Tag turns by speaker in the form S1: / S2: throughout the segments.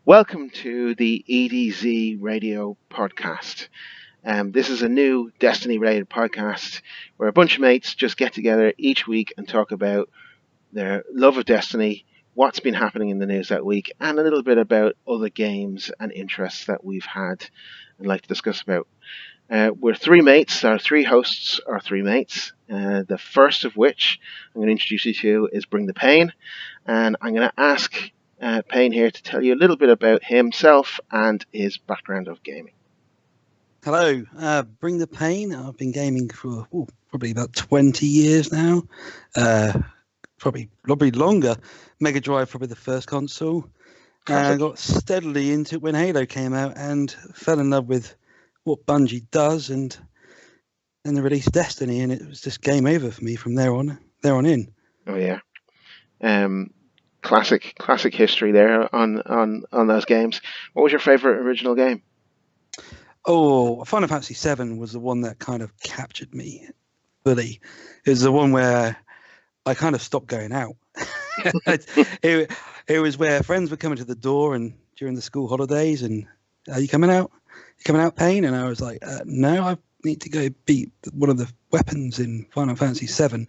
S1: Welcome to the EDZ Radio podcast. This is a new Destiny-related podcast where a bunch of mates just get together each week and talk about their love of Destiny, what's been happening in the news that week, and a little bit about other games and interests that we've had and like to discuss about. We're three mates. Our three hosts are three mates. The first of which I'm going to introduce you to is Bring the Pain, and I'm going to ask Payne here to tell you a little bit about himself and his background of gaming.
S2: Hello, Bring the Pain. I've been gaming for probably about 20 years now. Probably longer. Mega Drive, probably the first console. I got steadily into it when Halo came out and fell in love with what Bungie does and the release of Destiny, and it was just game over for me from there on in.
S1: Oh yeah. Classic history there on those games. What was your favorite original game?
S2: Oh, Final Fantasy VII was the one that kind of captured me fully. It was the one where I kind of stopped going out. it was where friends were coming to the door and during the school holidays, and are you coming out? You coming out, Payne? And I was like, no, I need to go beat one of the weapons in Final Fantasy VII.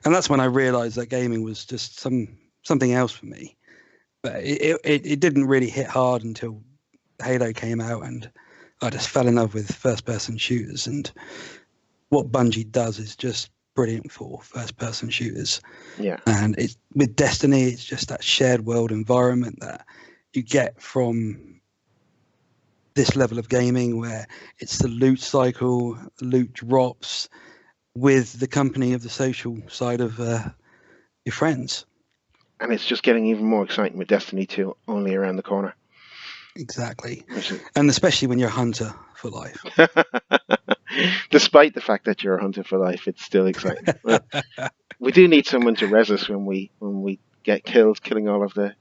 S2: And that's when I realized that gaming was just something else for me. But it didn't really hit hard until Halo came out, and I just fell in love with first-person shooters. And what Bungie does is just brilliant for first-person shooters.
S1: Yeah.
S2: And with Destiny, it's just that shared world environment that you get from this level of gaming, where it's the loot cycle, loot drops, with the company of the social side of your friends.
S1: And it's just getting even more exciting with Destiny 2 only around the corner.
S2: Exactly. And especially when you're a hunter for life.
S1: Despite the fact that you're a hunter for life, it's still exciting. We do need someone to res us when we get killed, killing all of the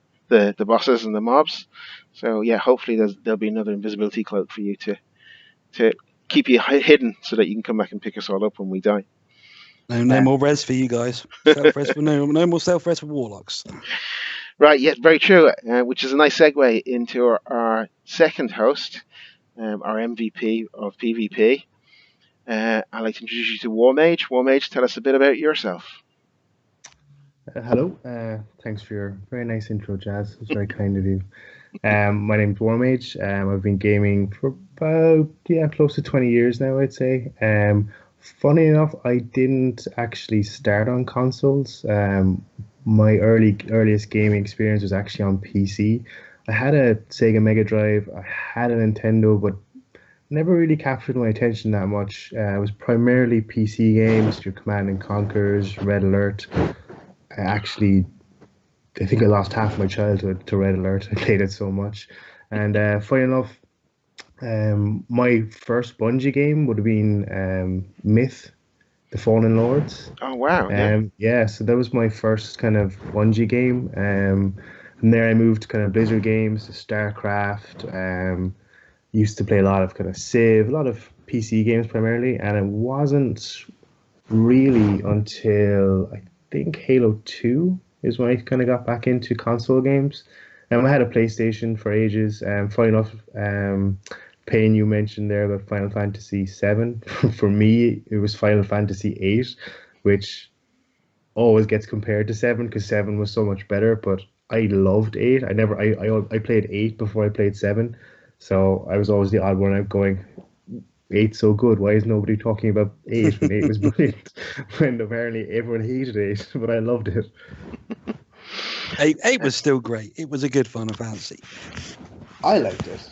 S1: bosses and the mobs. So yeah, hopefully there'll be another invisibility cloak for you to keep you hidden so that you can come back and pick us all up when we die.
S2: No more res for you guys. No more self-res for warlocks.
S1: Right, yes, very true, which is a nice segue into our second host, our MVP of PvP. I'd like to introduce you to Warmage. Warmage, tell us a bit about yourself.
S3: Hello, thanks for your very nice intro, Jazz. It's very kind of you. My name's Warmage. I've been gaming for about close to 20 years now, I'd say. Funny enough, I didn't actually start on consoles. My earliest gaming experience was actually on PC. I had a Sega Mega Drive, I had a Nintendo, but never really captured my attention that much. It was primarily PC games, your Command and Conquers, Red Alert. I think I lost half my childhood to Red Alert. I played it so much. And funny enough, my first Bungie game would have been Myth, The Fallen Lords.
S1: Oh, wow.
S3: So that was my first kind of Bungie game. From there I moved to kind of Blizzard games, to StarCraft. Used to play a lot of kind of Civ, a lot of PC games primarily. And it wasn't really until I think Halo 2 is when I kind of got back into console games. I had a PlayStation for ages. Funny enough, Payne, you mentioned there about Final Fantasy VII. For me, it was Final Fantasy VIII, which always gets compared to 7 because 7 was so much better. But I loved 8. I played 8 before I played 7, so I was always the odd one out going, 8's so good. Why is nobody talking about 8 when 8 was brilliant? When apparently everyone hated 8, but I loved it.
S2: 8 was still great. It was a good Final Fantasy.
S3: I liked it.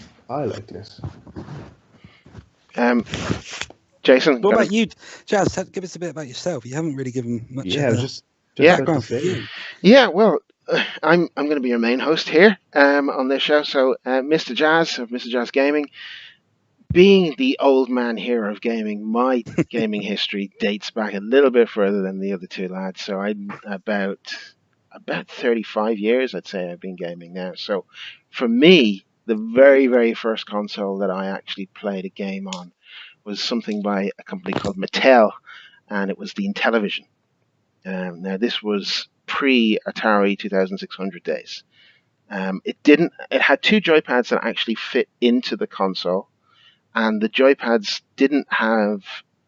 S1: Jason,
S2: what about you, Jazz? Give us a bit about yourself. You haven't really given much.
S3: Just
S2: background for you.
S1: Yeah, well, I'm going to be your main host here on this show. So, Mr. Jazz of Mr. Jazz Gaming, being the old man here of gaming, my gaming history dates back a little bit further than the other two lads. So I'm about 35 years, I'd say I've been gaming now. So for me, the very, very first console that I actually played a game on was something by a company called Mattel, and it was the Intellivision. Now, this was pre-Atari 2600 days. It had two joypads that actually fit into the console, and the joypads didn't have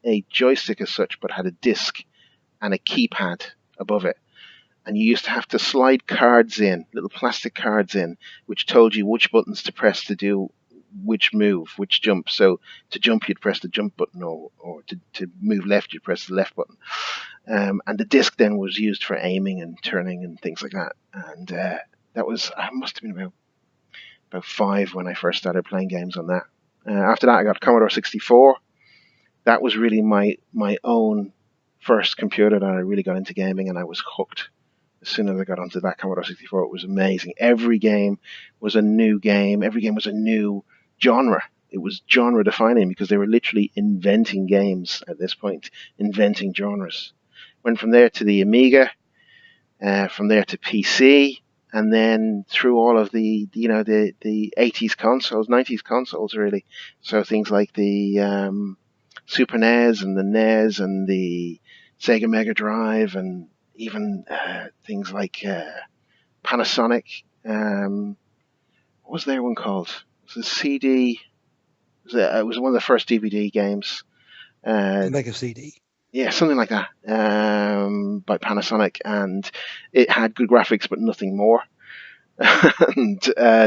S1: a joystick as such, but had a disc and a keypad above it. And you used to have to slide cards in, little plastic cards in, which told you which buttons to press to do which move, which jump. So to jump, you'd press the jump button, or to move left, you'd press the left button. And the disc then was used for aiming and turning and things like that. And that was, I must have been about 5 when I first started playing games on that. After that, I got Commodore 64. That was really my own first computer that I really got into gaming, and I was hooked. As soon as I got onto that Commodore 64, it was amazing. Every game was a new game. Every game was a new genre. It was genre defining because they were literally inventing games at this point, inventing genres. Went from there to the Amiga, from there to PC, and then through all of the 80s consoles, 90s consoles really. So things like the Super NES and the NES and the Sega Mega Drive, and even things like Panasonic. What was their one called? It was a CD. It was one of the first DVD games.
S2: Mega CD.
S1: Yeah, something like that, by Panasonic, and it had good graphics but nothing more. And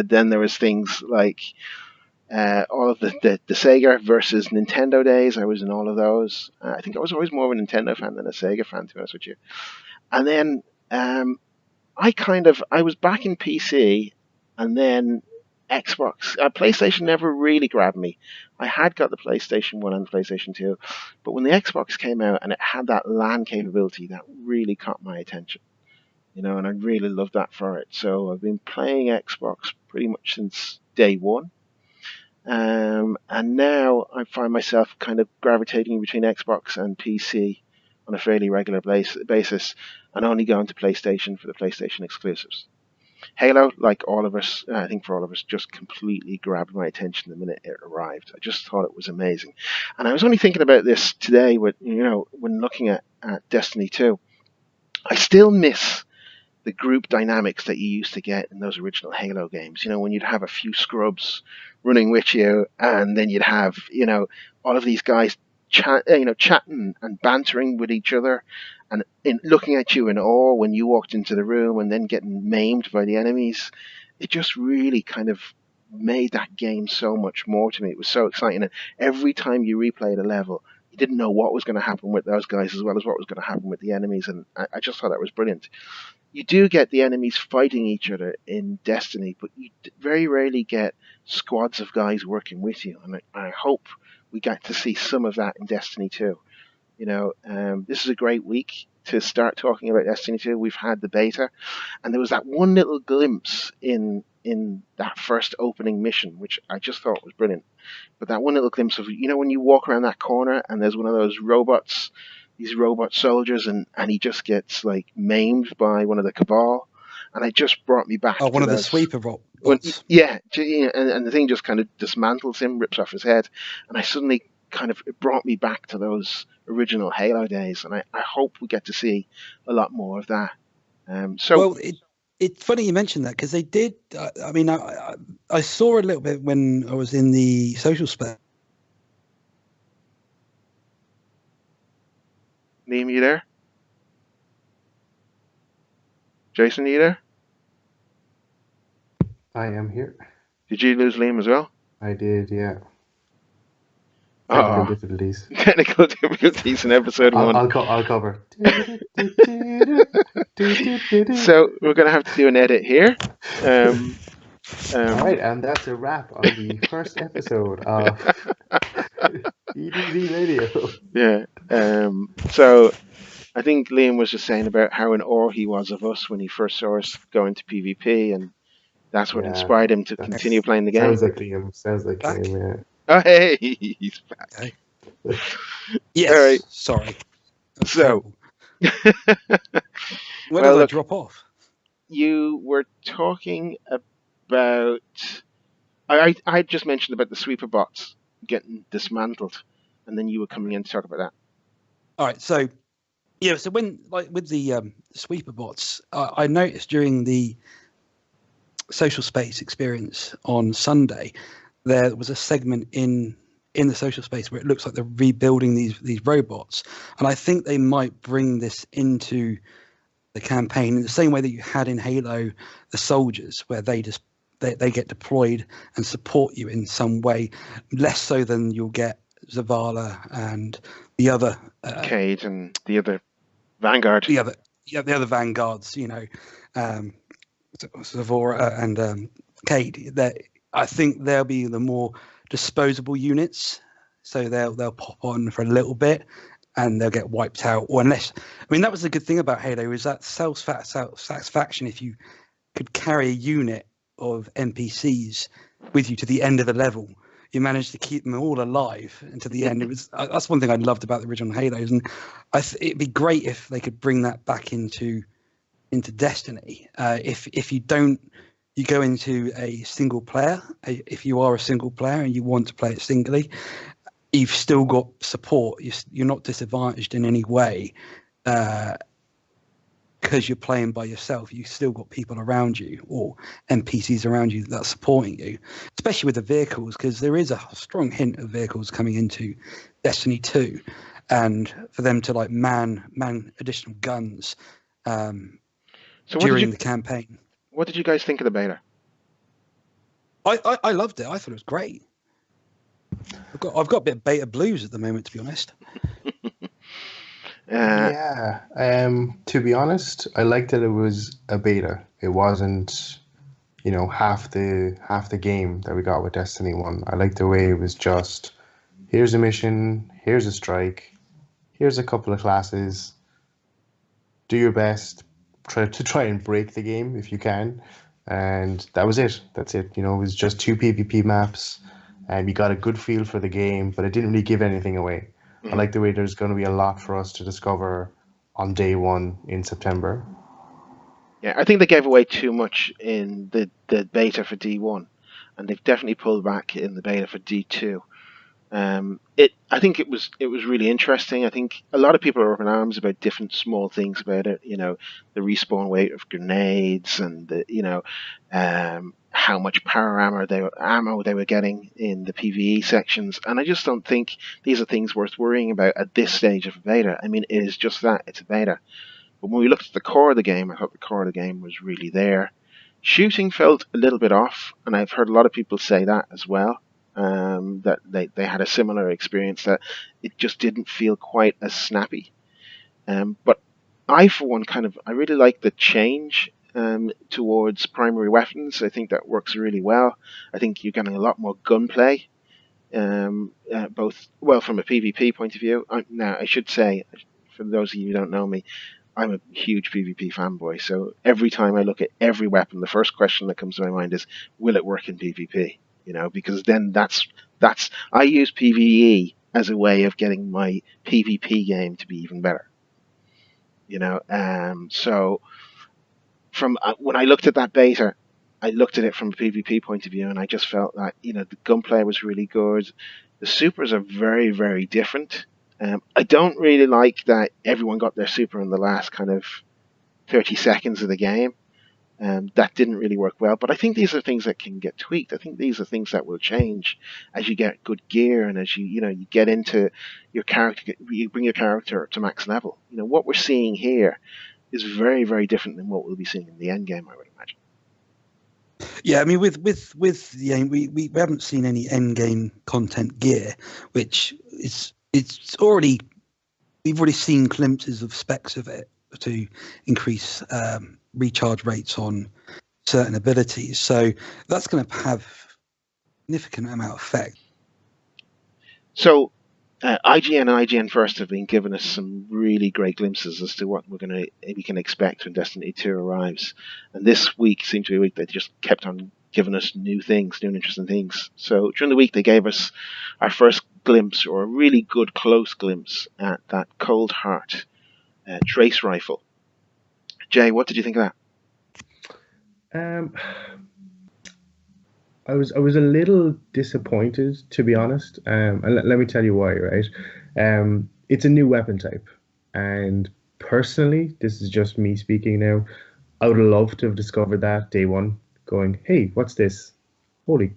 S1: then there was things like all of the Sega versus Nintendo days. I was in all of those. I think I was always more of a Nintendo fan than a Sega fan, to be honest with you. And then I was back in PC, and then Xbox. PlayStation never really grabbed me. I had got the PlayStation 1 and the PlayStation 2, but when the Xbox came out and it had that LAN capability, that really caught my attention. And I really loved that for it. So I've been playing Xbox pretty much since day one. And now I find myself kind of gravitating between Xbox and PC on a fairly regular basis, and only going to PlayStation for the PlayStation exclusives. Halo, like all of us, I think for all of us, just completely grabbed my attention the minute it arrived. I just thought it was amazing. And I was only thinking about this today when looking at Destiny 2. I still miss the group dynamics that you used to get in those original Halo games. When you'd have a few scrubs running with you, and then you'd have, all of these guys chatting and bantering with each other, and looking at you in awe when you walked into the room, and then getting maimed by the enemies. It just really kind of made that game so much more to me. It was so exciting, and every time you replayed a level, you didn't know what was going to happen with those guys as well as what was going to happen with the enemies, and I just thought that was brilliant. You do get the enemies fighting each other in Destiny, but you very rarely get squads of guys working with you, and I hope we get to see some of that in Destiny 2. This is a great week to start talking about Destiny 2. We've had the beta, and there was that one little glimpse in that first opening mission, which I just thought was brilliant. But that one little glimpse of, when you walk around that corner and there's one of those robots, these robot soldiers, and he just gets like maimed by one of the Cabal, and it just brought me back.
S2: Oh, one of the sweeper robots.
S1: Yeah, and the thing just kind of dismantles him, rips off his head, and I suddenly it brought me back to those original Halo days, and I hope we get to see a lot more of that.
S2: It's funny you mentioned that, because they did. I saw a little bit when I was in the social space.
S1: Liam, you there? Jason, you there?
S3: I am here.
S1: Did you lose Liam as well?
S3: I did, yeah.
S1: Technical
S3: difficulties.
S1: Technical difficulties in episode 1.
S3: I'll cover.
S1: So we're going to have to do an edit here.
S3: All right, and that's a wrap on the first episode of EDZ Radio.
S1: Yeah. So I think Liam was just saying about how in awe he was of us when he first saw us go into PvP, and that's what inspired him to continue playing the game.
S3: Sounds like Liam, yeah.
S1: Oh, hey, he's back.
S2: Okay. Yes,
S1: all right.
S2: Sorry.
S1: So,
S2: when did I drop off?
S1: You were talking about... I just mentioned about the sweeper bots getting dismantled, and then you were coming in to talk about that.
S2: All right, so when with the sweeper bots, I noticed during the social space experience on Sunday, there was a segment in the social space where it looks like they're rebuilding these robots, and I think they might bring this into the campaign in the same way that you had in Halo the soldiers, where they get deployed and support you in some way, less so than you'll get Zavala and the other
S1: Cade and the other Vanguard.
S2: The other Vanguards, Zavora and Cade. I think they'll be the more disposable units, so they'll pop on for a little bit and they'll get wiped out. Or unless, that was the good thing about Halo, is that self-satisfaction. If you could carry a unit of NPCs with you to the end of the level, you managed to keep them all alive until the end. That's one thing I loved about the original Halos, and it'd be great if they could bring that back into Destiny. If you don't, you go into a single player. If you are a single player and you want to play it singly, you've still got support. You're not disadvantaged in any way because you're playing by yourself. You've still got people around you or NPCs around you that's supporting you, especially with the vehicles, because there is a strong hint of vehicles coming into Destiny 2, and for them to man additional guns during the campaign.
S1: What did you guys think of the beta?
S2: I loved it. I thought it was great. I've got a bit of beta blues at the moment, to be honest.
S3: To be honest, I liked that it was a beta. It wasn't, half the game that we got with Destiny 1. I liked the way it was just, here's a mission, here's a strike, here's a couple of classes. Do your best, try and break the game if you can. And that was it. That's it. It was just 2 PvP maps, and you got a good feel for the game, but it didn't really give anything away. I like the way there's going to be a lot for us to discover on day 1 in September.
S1: Yeah, I think they gave away too much in the beta for D1, and they've definitely pulled back in the beta for D2. I think it was really interesting. I think a lot of people are up in arms about different small things about it. The respawn rate of grenades, and how much power ammo they were getting in the PvE sections. And I just don't think these are things worth worrying about at this stage of a beta. It is just that, it's a beta. But when we looked at the core of the game, I thought the core of the game was really there. Shooting felt a little bit off, and I've heard a lot of people say that as well. That they had a similar experience, that it just didn't feel quite as snappy. But I, for one, I really like the change towards primary weapons. I think that works really well. I think you're getting a lot more gunplay, both from a PvP point of view. Now, I should say, for those of you who don't know me, I'm a huge PvP fanboy. So every time I look at every weapon, the first question that comes to my mind is, will it work in PvP? Because then that's I use PvE as a way of getting my PvP game to be even better. So from when I looked at that beta, I looked at it from a PvP point of view, and I just felt that the gunplay was really good. The supers are very, very different. I don't really like that everyone got their super in the last 30 seconds of the game. That didn't really work well, but I think these are things that can get tweaked. I think these are things that will change as you get good gear, and as you get into your character, you bring your character to max level. What we're seeing here is very, very different than what we'll be seeing in the end game, I would imagine.
S2: Yeah, with the aim, we haven't seen any end game content gear, which we've already seen glimpses of specs of it to increase recharge rates on certain abilities, so that's going to have significant amount of effect.
S1: So IGN and IGN First have been giving us some really great glimpses as to what we can expect when Destiny 2 arrives, and this week seemed to be a week they just kept on giving us new and interesting things. So during the week they gave us our first glimpse, or a really good close glimpse, at that Cold Heart trace rifle. Jay, what did you think of
S3: that? I was a little disappointed, to be honest. And let me tell you why, right? It's a new weapon type. And personally, this is just me speaking now, I would love to have discovered that day 1, going, hey, what's this? Holy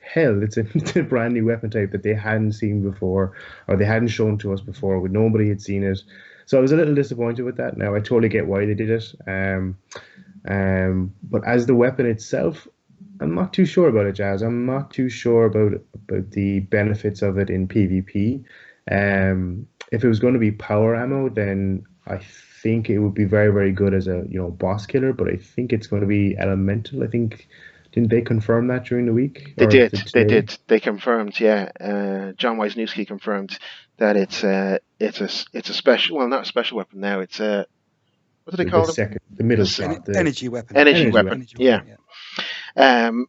S3: hell, it's a brand new weapon type that they hadn't seen before, or they hadn't shown to us before. Nobody had seen it. So I was a little disappointed with that. Now I totally get why they did it. But as the weapon itself, I'm not too sure about it, Jazz. I'm not too sure about the benefits of it in PvP. If it was going to be power ammo, then I think it would be very, very good as a boss killer. But I think it's going to be elemental. I think, didn't they confirm that during the week?
S1: They did. They did. They confirmed. Yeah, John Wisniewski confirmed that it's a special. Well, not a special weapon now. It's a, what do they call them?
S3: The middle slot. The
S2: energy weapon.
S1: Energy weapon. Yeah. And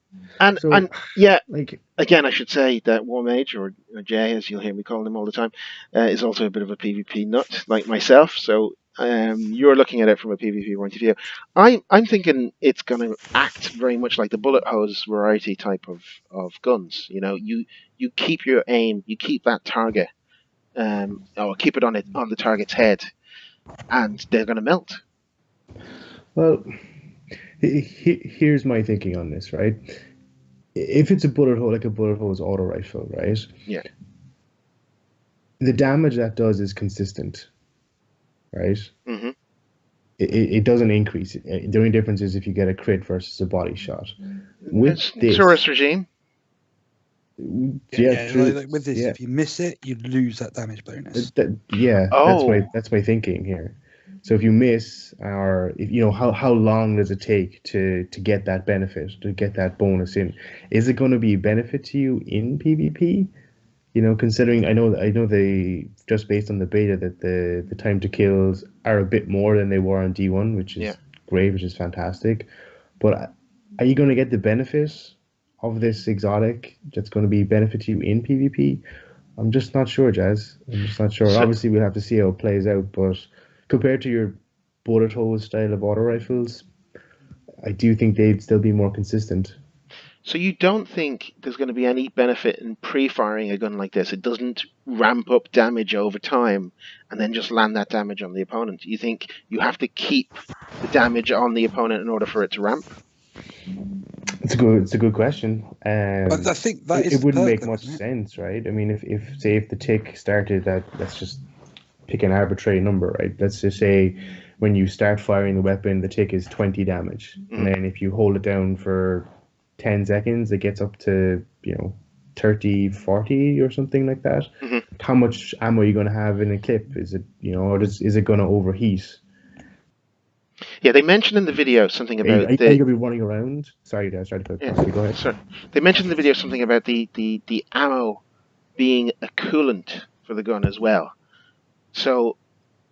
S1: yeah, like, again, I should say that War Mage, or Jay, as you'll hear me call him all the time, is also a bit of a PvP nut like myself. So you're looking at it from a PvP point of view. I'm thinking it's going to act very much like the bullet hose variety type of guns. You keep your aim, you keep that target, or keep it on the target's head, and they're going to melt.
S3: Well, here's my thinking on this, right? If it's a bullet hole, like a bullet hose auto rifle, right?
S1: Yeah.
S3: The damage that does is consistent, right?
S1: Mm-hmm.
S3: It doesn't increase. The only difference is if you get a crit versus a body shot. With this
S1: Tourist regime.
S3: Yeah, true.
S2: Like with this, if you miss it, you lose that damage bonus.
S3: That's my thinking here. So if you miss, or if how long does it take to get that benefit, to get that bonus in? Is it going to be a benefit to you in PvP? Considering I know they, just based on the beta, that the time to kills are a bit more than they were on D1, which is great, which is fantastic. But are you going to get the benefit of this exotic that's going to be a benefit to you in PvP? I'm just not sure, Jazz. I'm just not sure. Obviously, we'll have to see how it plays out, but compared to your bullet hole style of auto rifles, I do think they'd still be more consistent.
S1: So you don't think there's going to be any benefit in pre-firing a gun like this? It doesn't ramp up damage over time and then just land that damage on the opponent. You think you have to keep the damage on the opponent in order for it to ramp?
S3: It's a good question.
S2: But I think that
S3: it wouldn't make much sense, right? I mean, if the tick started at, let's just pick an arbitrary number, right? Let's just say when you start firing the weapon, the tick is 20 damage. Mm-hmm. And then if you hold it down for 10 seconds, it gets up to, 30, 40 or something like that.
S1: Mm-hmm.
S3: How much ammo are you going to have in a clip? Is it, or is it going to overheat?
S1: Yeah, they mentioned in the video something about...
S3: Are you going to be running around? Sorry, guys, go ahead.
S1: Sorry. They mentioned in the video something about the ammo being a coolant for the gun as well. So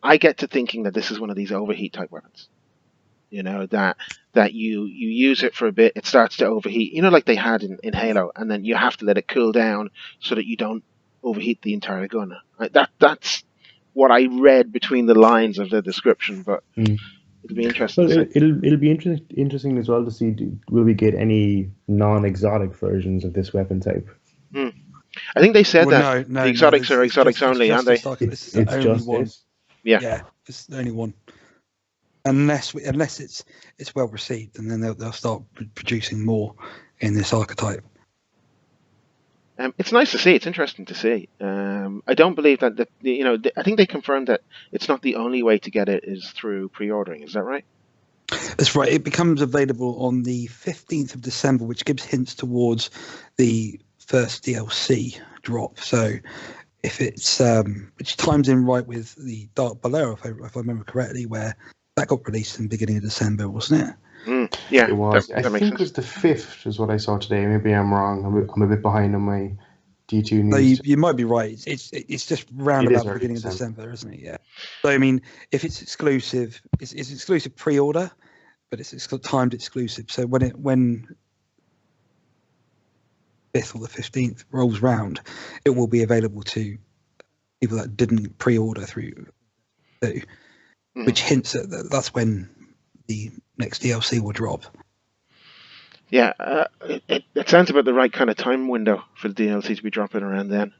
S1: I get to thinking that this is one of these overheat type weapons. That you use it for a bit, it starts to overheat. Like they had in Halo, and then you have to let it cool down so that you don't overheat the entire gun. That's what I read between the lines of the description, but it'll be interesting.
S3: Well, it'll be interesting as well to see, will we get any non-exotic versions of this weapon type?
S1: I think they said
S2: the
S1: exotics are exotics only, aren't they?
S2: It's the only one.
S1: Yeah,
S2: it's the only one. Unless it's well received, and then they'll start producing more in this archetype.
S1: It's nice to see. It's interesting to see. I don't believe that I think they confirmed that it's not the only way to get it is through pre-ordering. Is that right?
S2: That's right. It becomes available on the 15th of December, which gives hints towards the first DLC drop. So if it's which times in right with the Dark Bolero, if I remember correctly, where that got released in the beginning of December, wasn't it?
S1: Yeah,
S3: it was.
S1: That
S3: I
S1: makes
S3: think
S1: sense.
S3: it was the 5th is what I saw today. Maybe I'm wrong. I'm a bit behind on my D2 news.
S2: No, you might be right. It's just round about the beginning of
S3: December.
S2: December, isn't it? Yeah. So I mean, if it's exclusive, it's exclusive pre-order, but it's timed exclusive. So when 5th or the 15th rolls round, it will be available to people that didn't pre-order through, which hints that that's when the next DLC will drop.
S1: Yeah, it sounds about the right kind of time window for the DLC to be dropping around then.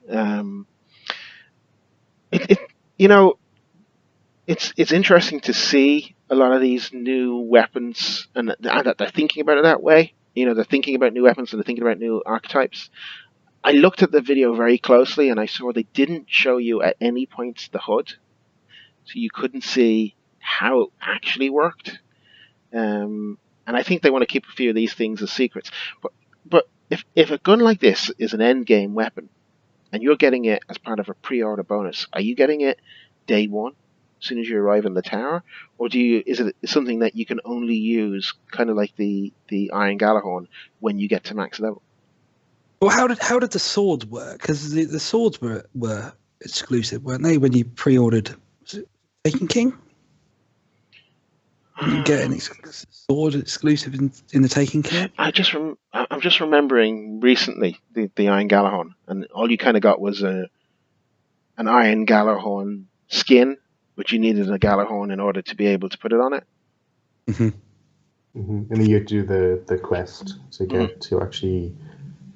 S1: It's interesting to see a lot of these new weapons and that they're thinking about it that way. they're thinking about new weapons and they're thinking about new archetypes. I looked at the video very closely and I saw they didn't show you at any point the HUD, so you couldn't see how it actually worked. And I think they want to keep a few of these things as secrets. But if a gun like this is an end game weapon, and you're getting it as part of a pre-order bonus, are you getting it day one, as soon as you arrive in the tower, or is it something that you can only use, kind of like the Iron Galahorn, when you get to max level?
S2: Well, how did the swords work? Because the swords were exclusive, weren't they? When you pre-ordered, was it Taken King? Did you get an sword exclusive in the Taken King?
S1: I'm just remembering recently the Iron Galahorn, and all you kind of got was an Iron Galahorn skin, but you needed a Galahorn in order to be able to put it on it.
S3: Mm-hmm. Mm-hmm. And then you have to do the quest to get to actually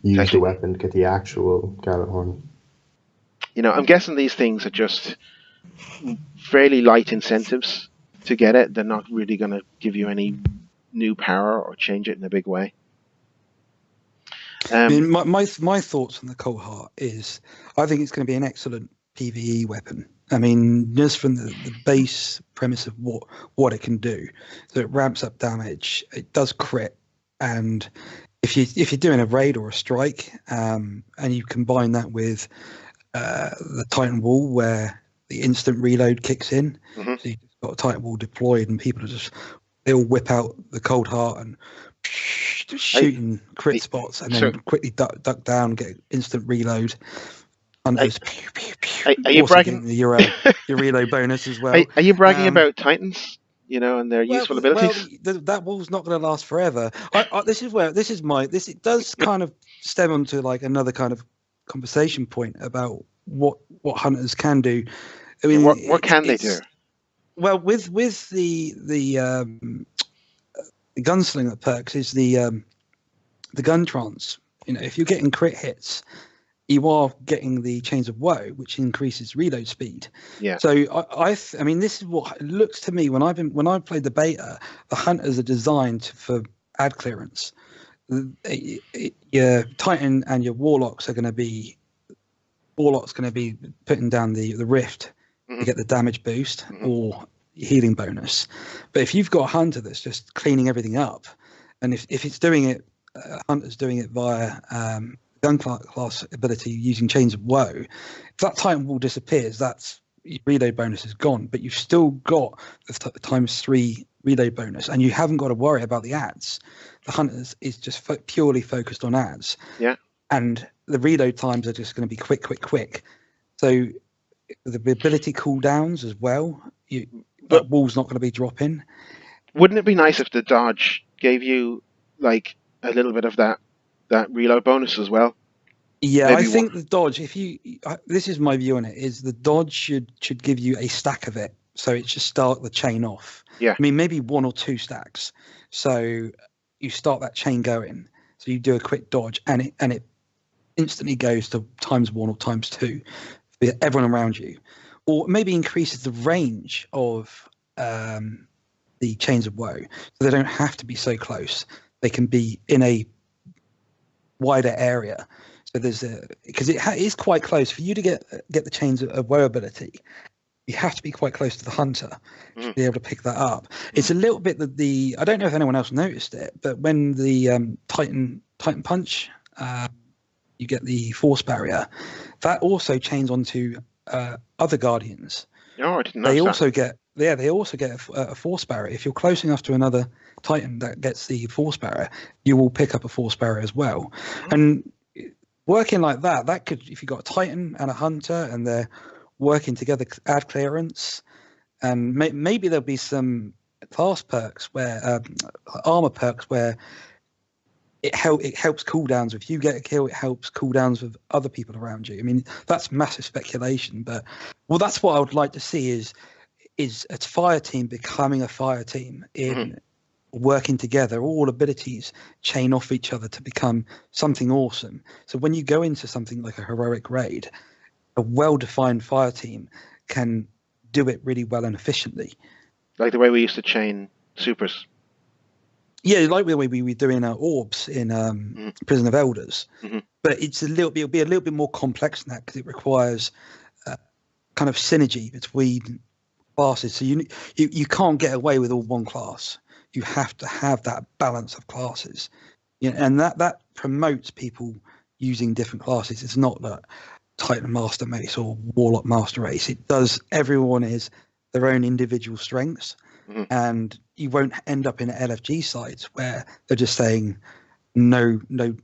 S3: use the weapon, get the actual Galahorn.
S1: I'm guessing these things are just fairly light incentives to get it. They're not really going to give you any new power or change it in a big way.
S2: I mean, my thoughts on the Cold Heart is, I think it's going to be an excellent PvE weapon. I mean, just from the base premise of what it can do. So it ramps up damage, it does crit, and if you're doing a raid or a strike, and you combine that with the Titan Wall, where the instant reload kicks in,
S1: mm-hmm.
S2: so you've got a Titan Wall deployed, and people they'll whip out the Cold Heart and just shooting crit spots, and then quickly duck down, get instant reload. Hunters,
S1: are you bragging?
S2: Your reload bonus as well.
S1: Are you bragging about Titans? And their useful abilities.
S2: Well, that wall's not going to last forever. It does kind of stem onto like another kind of conversation point about what hunters can do. I mean,
S1: what can they do?
S2: Well, with the gunslinger perks is the gun trance. If you're getting crit hits, you are getting the Chains of Woe, which increases reload speed.
S1: Yeah.
S2: So I mean, this is what it looks to me when I've played the beta. The hunters are designed for ad clearance. Your Titan and your Warlocks are going to be putting down the rift
S1: mm-hmm.
S2: to get the damage boost
S1: mm-hmm.
S2: or healing bonus. But if you've got a hunter that's just cleaning everything up, and if it's doing it, hunter's doing it via gun class ability using Chains of Woe, if that Titan Wall disappears, that's your reload bonus is gone, but you've still got the ×3 reload bonus, and you haven't got to worry about the ads. The hunters is just purely focused on ads.
S1: Yeah.
S2: And the reload times are just going to be quick. So the ability cooldowns as well, that wall's not going to be dropping.
S1: Wouldn't it be nice if the dodge gave you like a little bit of that reload bonus as well?
S2: Yeah, maybe I think the dodge, this is my view on it, is the dodge should give you a stack of it, so it should start the chain off.
S1: Yeah.
S2: I mean, maybe 1 or 2 stacks. So you start that chain going. So you do a quick dodge, and it instantly goes to ×1 or ×2 for everyone around you, or maybe increases the range of the Chains of Woe, so they don't have to be so close. They can be in a wider area. So there's because it is quite close for you to get the Chains of Woe ability. You have to be quite close to the hunter to be able to pick that up. It's a little bit that I don't know if anyone else noticed it, but when the Titan Punch, you get the force barrier, that also chains onto other guardians.
S1: Oh, I didn't know.
S2: They also get a force barrier. If you're close enough to another Titan that gets the force barrier, you will pick up a force barrier as well. And working like that could, if you've got a Titan and a hunter and they're working together, add clearance, and maybe there'll be some class perks where armor perks where it helps cooldowns. If you get a kill, it helps cooldowns with other people around you. I mean, that's massive speculation, but that's what I would like to see is a fire team becoming a fire team in working together. All abilities chain off each other to become something awesome. So when you go into something like a heroic raid, a well-defined fire team can do it really well and efficiently.
S1: Like the way we used to chain supers.
S2: Yeah, like the way we were doing our orbs in Prison of Elders, but it'll be a little bit more complex than that because it requires kind of synergy between classes. So you can't get away with all one class. You have to have that balance of classes, and that promotes people using different classes. It's not that Titan Master Race or Warlock Master Race. It does. Everyone is their own individual strengths. And you won't end up in LFG sites where they're just saying no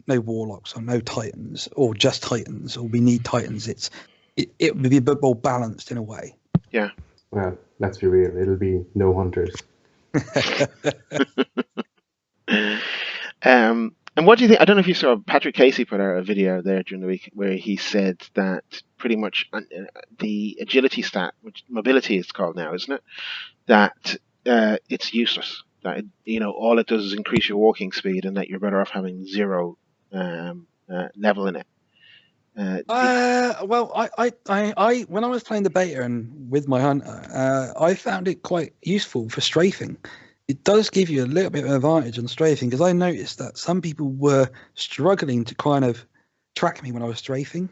S2: warlocks or no titans or just titans or we need titans. It would be a bit more balanced in a way.
S1: Yeah.
S3: Well, let's be real. It'll be no hunters.
S1: And what do you think? I don't know if you saw Patrick Casey put out a video there during the week where he said that pretty much the agility stat, which mobility is called now, isn't it? That it's useless. That all it does is increase your walking speed, and that you're better off having 0 level in it.
S2: Well, I when I was playing the beta and with my hunter, I found it quite useful for strafing. It does give you a little bit of an advantage on strafing because I noticed that some people were struggling to kind of track me when I was strafing.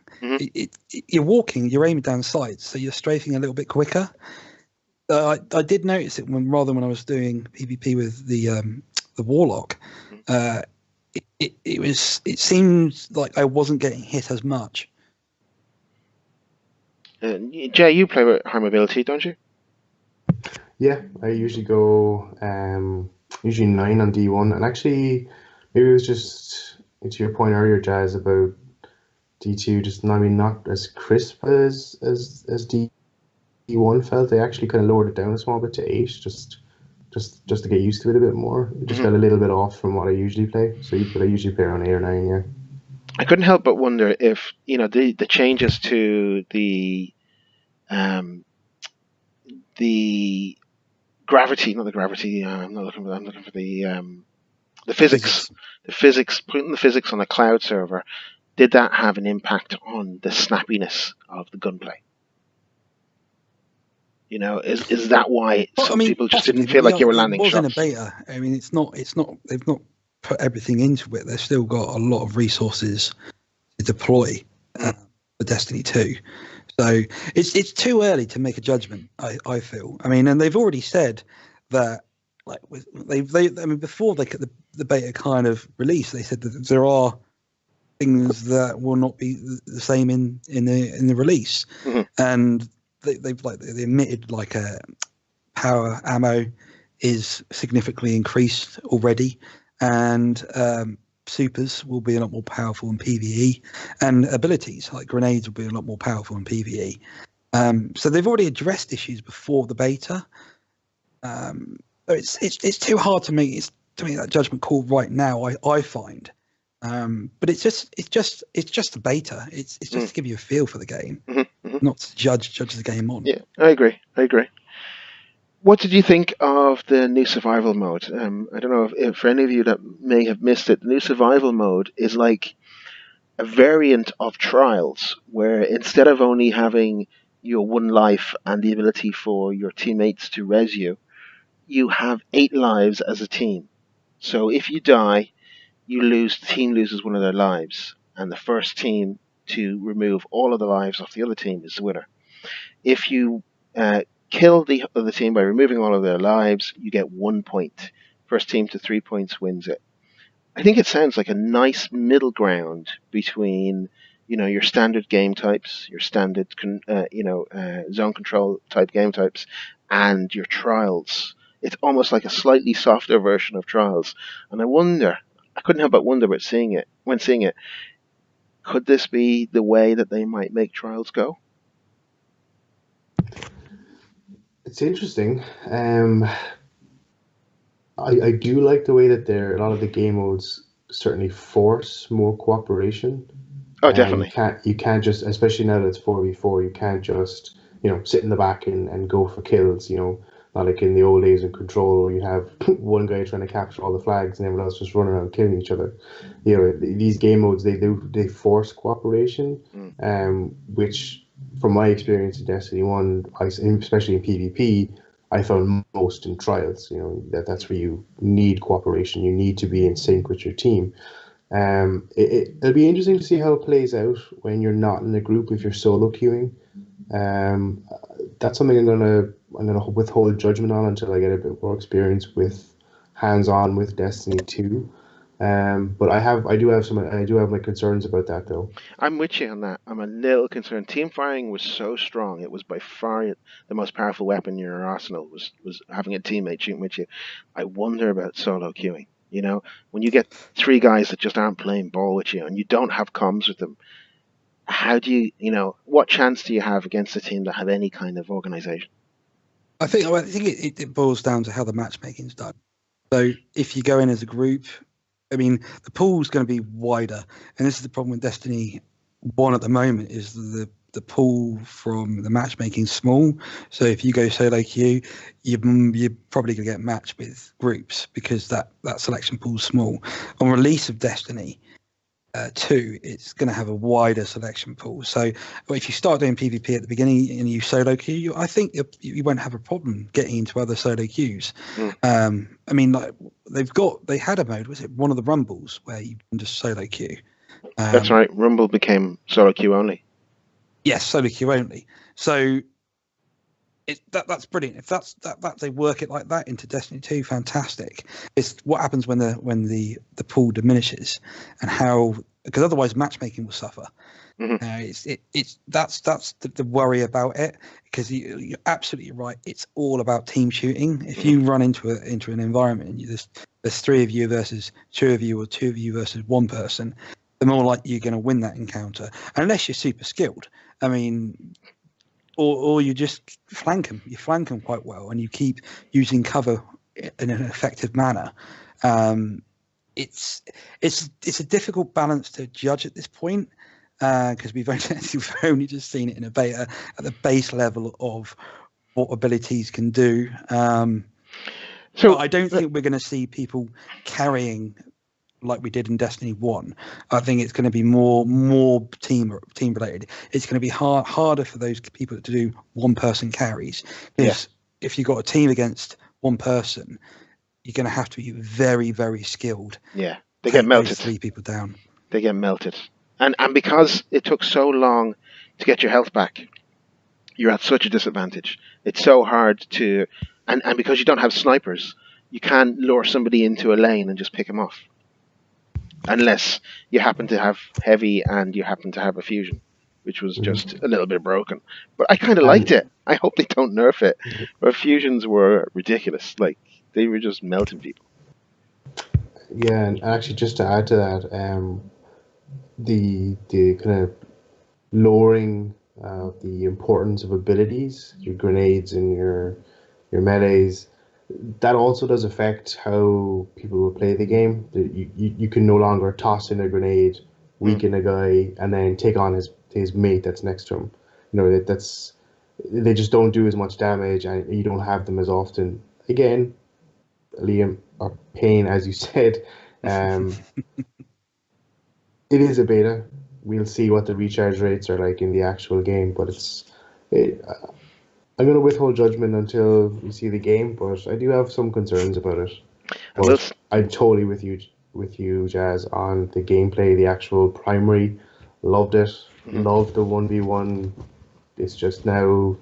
S2: You're walking, you're aiming down sights, so you're strafing a little bit quicker. I did notice it when I was doing PvP with the Warlock. It seemed like I wasn't getting hit as much.
S1: Jay, you play with high mobility, don't you?
S3: Yeah, I usually go usually 9 on D1, and actually maybe it was just to your point earlier, Jazz, about D2 just not as crisp as D1 felt. They actually kind of lowered it down a small bit to 8, just to get used to it a bit more. It just felt a little bit off from what I usually play. But I usually play around 8 or 9. Yeah.
S1: I couldn't help but wonder if the changes to the gravity, not the gravity. I'm looking for the physics. The physics, putting the physics on a cloud server, did that have an impact on the snappiness of the gunplay? Is that why people just didn't feel like you were landing shots?
S2: It was in a beta. I mean, it's not. They've not put everything into it. They've still got a lot of resources to deploy for Destiny 2. So it's too early to make a judgment. I feel. I mean, and they've already said that. Like before the beta kind of release, they said that there are things that will not be the same in the release, and they admitted like power ammo is significantly increased already, and supers will be a lot more powerful in PvE, and abilities like grenades will be a lot more powerful in PvE. So they've already addressed issues before the beta. It's too hard to make that judgment call right now. I find, but it's just a beta. It's just to give you a feel for the game, not to judge the game on.
S1: Yeah, I agree. What did you think of the new survival mode? I don't know if for any of you that may have missed it, the new survival mode is like a variant of Trials, where instead of only having your 1 life and the ability for your teammates to res you, you have 8 lives as a team. So if you die, the team loses 1 of their lives, and the first team to remove all of the lives off the other team is the winner. If you kill the other team by removing all of their lives, you get 1 point. First team to 3 points wins it. I think it sounds like a nice middle ground between your standard game types, your standard zone control type game types, and your Trials. It's almost like a slightly softer version of Trials, and I couldn't help but wonder when seeing it, could this be the way that they might make Trials go?
S3: It's interesting. I do like the way that a lot of the game modes certainly force more cooperation.
S1: Oh, definitely.
S3: You can't just, especially now that it's 4v4, you can't just sit in the back and go for kills. Not like in the old days in Control, where you have one guy trying to capture all the flags and everyone else just running around killing each other. These game modes they force cooperation, which from my experience in Destiny 1, especially in PvP, I found most in trials. That's where you need cooperation. You need to be in sync with your team. It'll be interesting to see how it plays out when you're not in a group, if you're solo queuing. That's something I'm gonna withhold judgment on until I get a bit more experience with hands-on with Destiny 2. But I do have my concerns about that though.
S1: I'm with you on that. I'm a little concerned. Team firing was so strong. It was by far the most powerful weapon in your arsenal, was having a teammate shooting with you. I wonder about solo queuing. When you get 3 guys that just aren't playing ball with you and you don't have comms with them, how do what chance do you have against a team that have any kind of organization?
S2: I think it boils down to how the matchmaking's done. So if you go in as a group, I mean, the pool's going to be wider, and this is the problem with Destiny 1 at the moment, is the pool from the matchmaking small. So if you go solo queue, you're probably going to get matched with groups because that selection pool's small. On release of Destiny 2, it's going to have a wider selection pool. So if you start doing PvP at the beginning and you solo queue, I think you won't have a problem getting into other solo queues. I mean, like they had a mode, was it one of the Rumbles, where you can just solo queue?
S1: That's right. Rumble became solo queue only.
S2: Yes, solo queue only. So that's brilliant. If that they work it like that into Destiny 2, fantastic. It's what happens when the pool diminishes, and how, because otherwise matchmaking will suffer. That's the worry about it, because you're absolutely right. It's all about team shooting. If you run into an environment and there's 3 of you versus 2 of you, or 2 of you versus 1 person, the more likely you're going to win that encounter, unless you're super skilled. I mean, or you just flank them. You flank them quite well, and you keep using cover in an effective manner. It's a difficult balance to judge at this point, because we've only just seen it in a beta at the base level of what abilities can do. So I don't think we're going to see people carrying like we did in Destiny 1. I think it's going to be more team related. It's going to be harder for those people to do one-person carries, because if you've got a team against 1 person, you're going to have to be very, very skilled.
S1: Yeah, they get melted.
S2: 3 people down.
S1: They get melted. And because it took so long to get your health back, you're at such a disadvantage. It's so hard to... And because you don't have snipers, you can't lure somebody into a lane and just pick them off. Unless you happen to have heavy and you happen to have a fusion, which was just a little bit broken. But I kind of liked it. I hope they don't nerf it. But fusions were ridiculous. Like, they were just melting people.
S3: Yeah, and actually, just to add to that, the kind of lowering the importance of abilities, your grenades and your melees, that also does affect how people will play the game. You can no longer toss in a grenade, weaken a guy, and then take on his mate that's next to him. They just don't do as much damage, and you don't have them as often. Again, Liam, or Payne, as you said, it is a beta. We'll see what the recharge rates are like in the actual game, but I'm going to withhold judgment until we see the game, but I do have some concerns about it. But I'm totally with you, Jazz, on the gameplay, the actual primary. Loved it. Loved the 1v1. It's just now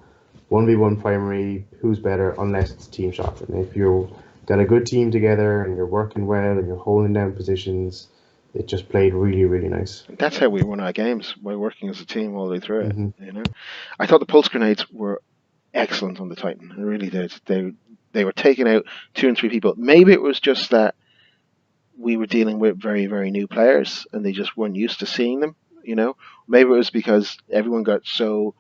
S3: 1v1 primary. Who's better? Unless it's team shot. And if you've got a good team together and you're working well and you're holding down positions, it just played really, really nice.
S1: That's how we won our games, by working as a team all the way through it. I thought the pulse grenades were excellent on the Titan. I really did. They were taking out 2 and 3 people. Maybe it was just that we were dealing with very, very new players and they just weren't used to seeing them. Maybe it was because everyone got so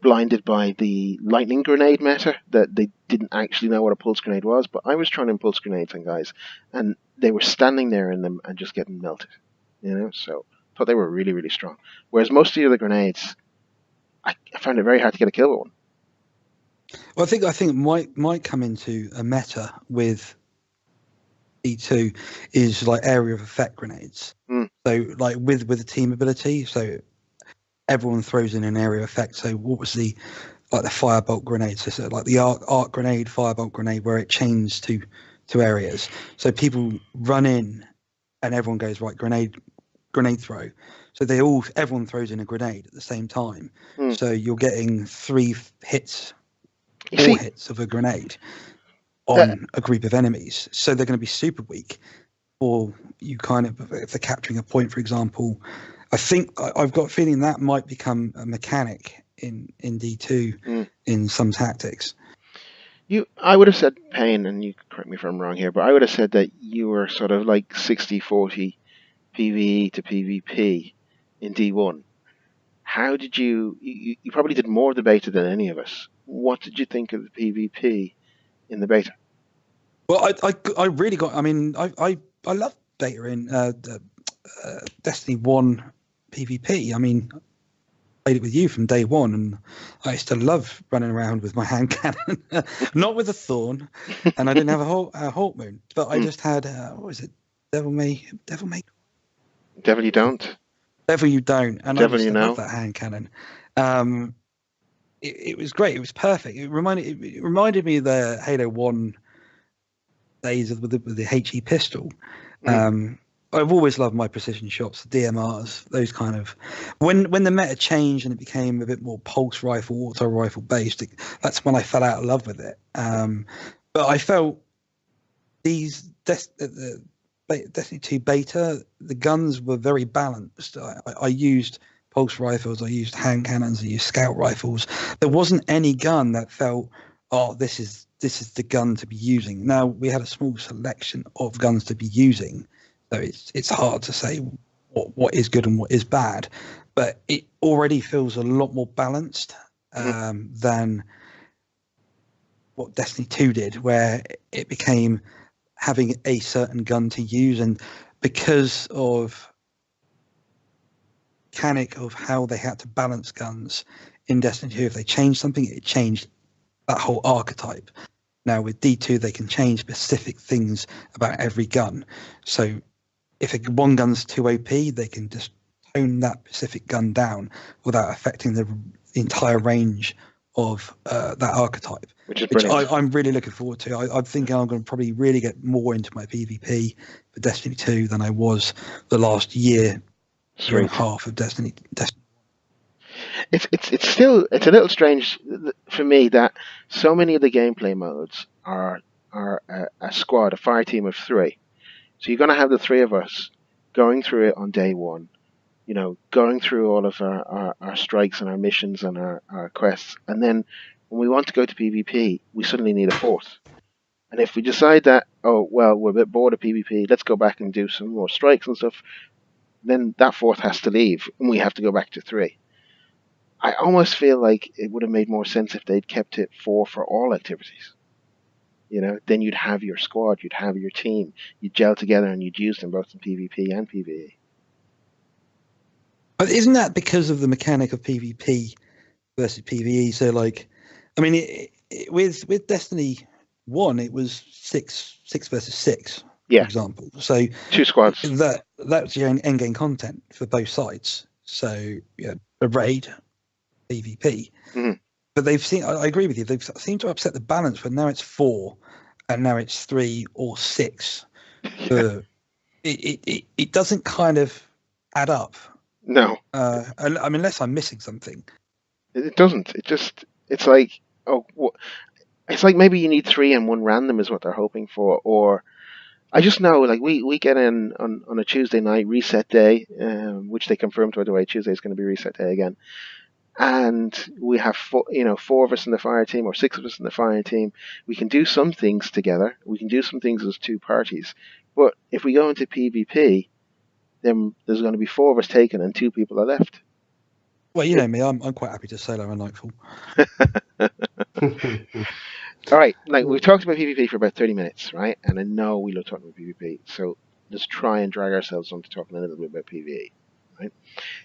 S1: blinded by the lightning grenade meta that they didn't actually know what a pulse grenade was. But I was trying to pulse grenades on guys, and they were standing there in them and just getting melted. So I thought they were really, really strong. Whereas most of the other grenades, I found it very hard to get a kill with one.
S2: Well, I think it might come into a meta with E2 is like area of effect grenades. So like with the team ability, so everyone throws in an area of effect. So what was the like the firebolt grenade, so sort of like the arc grenade, firebolt grenade, where it chains to areas. So people run in, and everyone goes right grenade throw. So everyone throws in a grenade at the same time. So you're getting 4 hits of a grenade on a group of enemies. So they're going to be super weak. Or you kind of, if they're capturing a point, for example, I think I've got a feeling that might become a mechanic in D2 in some tactics.
S1: I would have said, Payne, and you correct me if I'm wrong here, but I would have said that you were sort of like 60-40 PvE to PvP in D1. How did you probably did more of the beta than any of us. What did you think of the PvP in the beta?
S2: Well, I really got, I mean, I love beta in Destiny 1 PvP. I mean, I played it with you from day one, and I used to love running around with my hand cannon, not with a thorn, and I didn't have a Hawk Moon, but I just had, what was it, Devil
S1: You Don't?
S2: Devil You Don't, and
S1: Devil
S2: I
S1: You Know.
S2: love that hand cannon. It was great. It was perfect. It reminded me of the Halo 1 days with the HE pistol. I've always loved my precision shots, the DMRs, those kind of. When the meta changed and it became a bit more pulse rifle, auto rifle based, that's when I fell out of love with it. But I felt these Destiny 2 beta, the guns were very balanced. I used pulse rifles, I used hand cannons, I used scout rifles. There wasn't any gun that felt, oh, this is the gun to be using. Now, we had a small selection of guns to be using, so it's hard to say what is good and what is bad, but it already feels a lot more balanced than what Destiny 2 did, where it became having a certain gun to use, and because of mechanic of how they had to balance guns in Destiny 2, if they changed something, it changed that whole archetype. Now with D2, they can change specific things about every gun. So if one gun's too OP, they can just tone that specific gun down without affecting the entire range of that archetype. Which I'm really looking forward to. I'm thinking I'm going to probably really get more into my PvP for Destiny 2 than I was the last year and a half of Destiny.
S1: It's still a little strange for me that so many of the gameplay modes are a squad, a fire team of 3. So you're going to have the 3 of us going through it on day 1, going through all of our strikes and our missions and our quests, and then when we want to go to PvP, we suddenly need a 4th. And if we decide that, oh well, we're a bit bored of PvP, let's go back and do some more strikes and stuff, then that 4th has to leave, and we have to go back to 3. I almost feel like it would have made more sense if they'd kept it 4 for all activities. Then you'd have your squad, you'd have your team, you'd gel together and you'd use them both in PvP and PvE.
S2: But isn't that because of the mechanic of PvP versus PvE? So, like, I mean, with Destiny 1, it was 6 versus 6, for example. So
S1: 2 squads.
S2: That's your end game content for both sides. So, a raid, PvP. Mm-hmm. But I agree with you, they've seemed to upset the balance, but now it's 4 and now it's 3 or 6. It doesn't kind of add up.
S1: No.
S2: I mean, unless I'm missing something.
S1: It doesn't. It's like, it's like maybe you need 3 and 1 random is what they're hoping for. Or I just know, like, we get in on a Tuesday night, reset day, which they confirmed, by the way, Tuesday is going to be reset day again. And we have 4 of us in the fire team or 6 of us in the fire team. We can do some things together. We can do some things as 2 parties. But if we go into PvP, then there's going to be 4 of us taken and 2 people are left.
S2: Well, you know me, I'm quite happy to solo on Nightfall.
S1: All right, like we've talked about PvP for about 30 minutes, right? And I know we love talking about PvP, so let's try and drag ourselves onto talking a little bit about PvE. Right?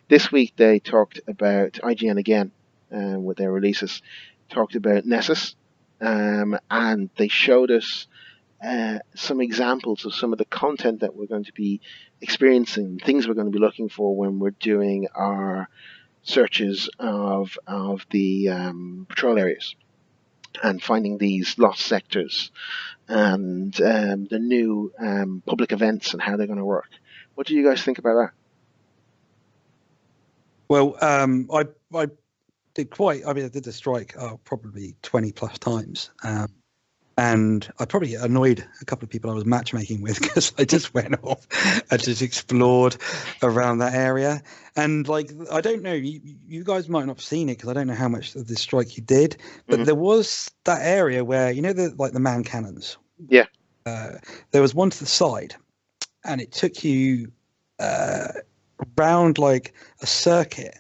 S1: This week they talked about IGN again with their releases, talked about Nessus, and they showed us some examples of some of the content that we're going to be experiencing, things we're going to be looking for when we're doing our searches of the patrol areas and finding these lost sectors and the new public events and how they're going to work. What do you guys think about that?
S2: Well, I did I did the strike probably 20 plus times. And I probably annoyed a couple of people I was matchmaking with because I just went off and just explored around that area. And like, I don't know, you guys might not have seen it because I don't know how much of this strike you did, but there was that area where, you know, the man cannons.
S1: Yeah.
S2: There was one to the side, and it took you around like a circuit.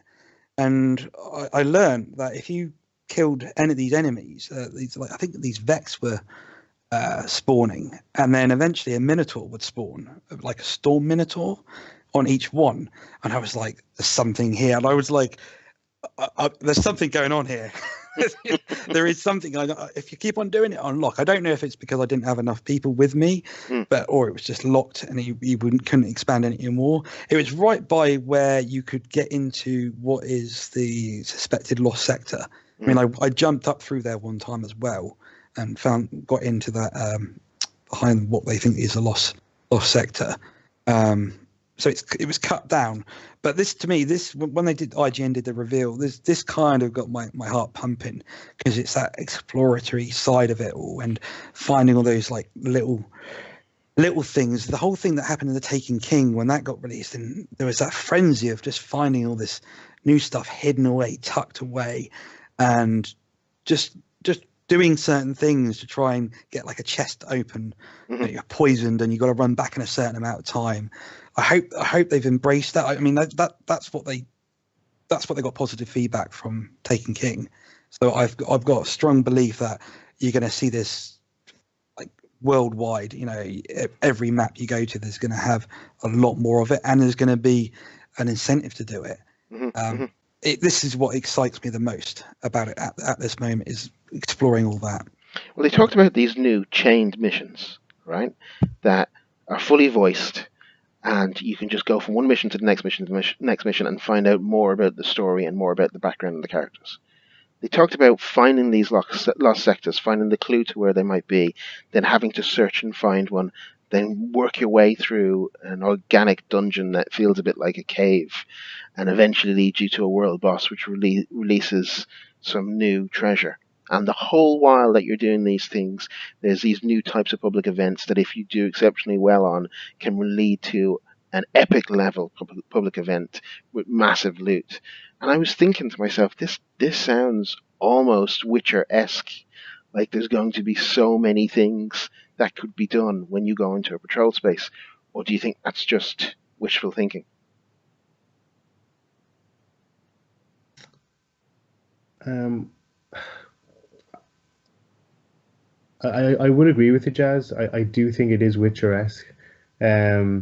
S2: And I learned that if you killed any of these enemies, I think these Vex were spawning, and then eventually a Minotaur would spawn, like a Storm Minotaur on each one. And I was like, there's something here. And I was like, there's something going on here. There is something. If you keep on doing it, unlock. I don't know if it's because I didn't have enough people with me, or it was just locked and you couldn't expand any more. It was right by where you could get into what is the suspected lost sector. I mean, I jumped up through there one time as well and got into that behind what they think is a lost sector. So it was cut down. But this, to me, when IGN did the reveal, this kind of got my heart pumping because it's that exploratory side of it all and finding all those like little things. The whole thing that happened in the Taken King when that got released, and there was that frenzy of just finding all this new stuff hidden away, tucked away, and just doing certain things to try and get like a chest open. You're poisoned and you've got to run back in a certain amount of time. I hope they've embraced that. I mean, that's what they got positive feedback from Taken King. So I've got a strong belief that you're going to see this like worldwide. You know, every map you go to, there's going to have a lot more of it, and there's going to be an incentive to do it. This is what excites me the most about it at this moment, is exploring all that.
S1: Well, they talked about these new chained missions, right, that are fully voiced, and you can just go from one mission to the next mission to the next mission and find out more about the story and more about the background of the characters. They talked about finding these lost sectors, finding the clue to where they might be, then having to search and find one, then work your way through an organic dungeon that feels a bit like a cave, and eventually leads you to a world boss which releases some new treasure. And the whole while that you're doing these things, there's these new types of public events that if you do exceptionally well on, can lead to an epic level public event with massive loot. And I was thinking to myself, this sounds almost Witcher-esque. Like there's going to be so many things that could be done when you go into a patrol space. Or do you think that's just wishful thinking?
S3: I would agree with you, Jazz. I do think it is Witcher-esque. I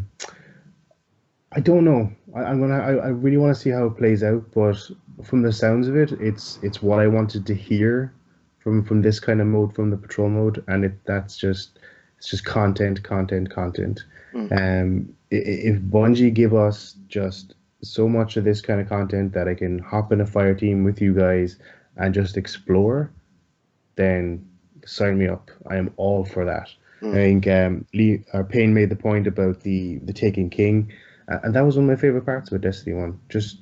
S3: don't know. I really want to see how it plays out, but from the sounds of it, it's what I wanted to hear from this kind of mode, from the patrol mode, and it's just content. If Bungie give us just so much of this kind of content that I can hop in a fire team with you guys and just explore, then sign me up. I am all for that. I think Payne made the point about the Taken King, and that was one of my favorite parts about Destiny 1. Just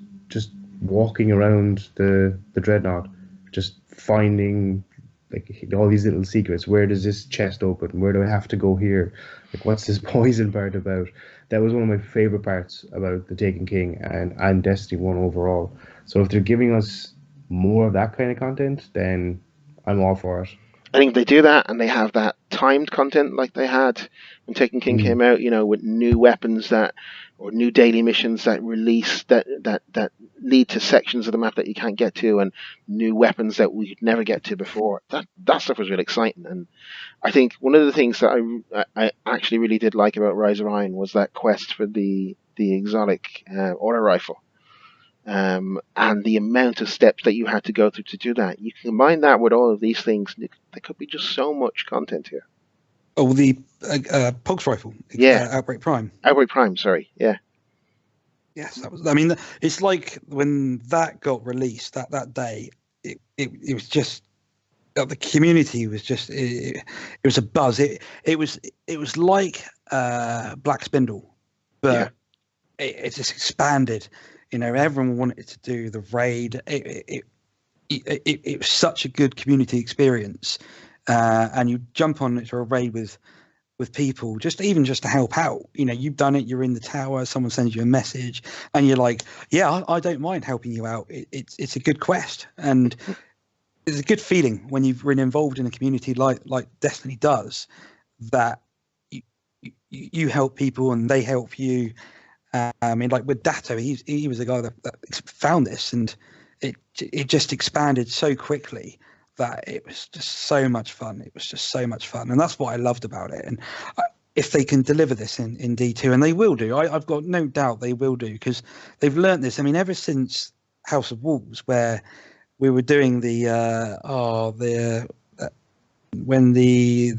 S3: walking around the Dreadnought, just finding like all these little secrets. Where does this chest open? Where do I have to go here? Like, what's this poison part about? That was one of my favorite parts about the Taken King and Destiny 1 overall. So if they're giving us more of that kind of content, then I'm all for it.
S1: I think they do that, and they have that timed content like they had when Taken King came out, you know, with new weapons or new daily missions that release that lead to sections of the map that you can't get to, and new weapons that we could never get to before. That stuff was really exciting, and I think one of the things that I actually really did like about Rise of Iron was that quest for the exotic auto rifle. And the amount of steps that you had to go through to do that. You can combine that with all of these things, there could be just so much content here.
S2: Oh, the Pogs rifle.
S1: Yeah.
S2: Outbreak Prime.
S1: Outbreak Prime, sorry. Yeah.
S2: Yes, that was. I mean, it's like when that got released that day. It was just the community was just it was a buzz. It was like Black Spindle,
S1: Yeah.
S2: but it just expanded. Everyone wanted to do the raid. It was such a good community experience, and you jump on into a raid with people, just to help out. You've done it. You're in the tower. Someone sends you a message, and you're like, "Yeah, I don't mind helping you out. It's a good quest, and it's a good feeling when you've been involved in a community like Destiny does, that you help people and they help you." I mean, like with Datto, he was the guy that found this, and it just expanded so quickly that it was just so much fun. It was just so much fun, and that's what I loved about it. And if they can deliver this in D2, and they will do, I've got no doubt they will do, because they've learnt this. I mean, ever since House of Wolves, where we were doing when the